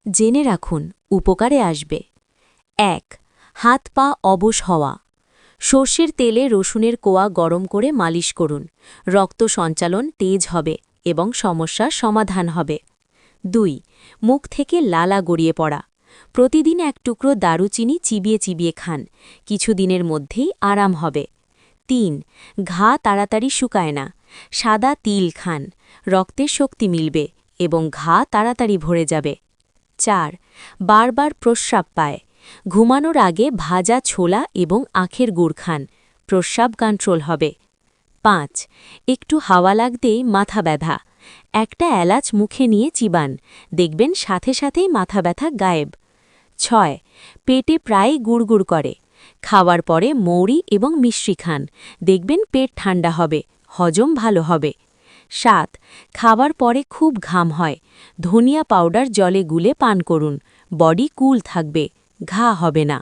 জেনে রাখুন, উপকারে আসবে। ১. হাত পা অবশ হওয়া। সর্ষের তেলে রসুনের কোয়া গরম করে মালিশ করুন। রক্ত সঞ্চালন তেজ হবে এবং সমস্যার সমাধান হবে। ২. মুখ থেকে লালা গড়িয়ে পড়া। প্রতিদিন এক টুকরো দারুচিনি চিবিয়ে চিবিয়ে খান, কিছুদিনের মধ্যেই আরাম হবে। ৩. ঘা তাড়াতাড়ি শুকায় না। সাদা তিল খান, রক্তে শক্তি মিলবে এবং ঘা তাড়াতাড়ি ভরে যাবে। ৪. বারবার প্রস্রাব পায়। ঘুমানোর আগে ভাজা ছোলা এবং আখের গুড় খান, প্রস্রাব কন্ট্রোল হবে। ৫. একটু হাওয়া লাগতেই মাথা ব্যথা। একটা এলাচ মুখে নিয়ে চিবান, দেখবেন সাথে সাথেই মাথা ব্যথা গায়েব। ৬. পেটে প্রায়ই গুড়গুড় করে। খাওয়ার পরে মৌরি এবং মিশ্রি খান, দেখবেন পেট ঠান্ডা হবে, হজম ভালো হবে। ৭. খাবার পরে খুব ঘাম হয়। ধনিয়া পাউডার জলে গুলে পান করুন, বডি কুল থাকবে, ঘা হবে না।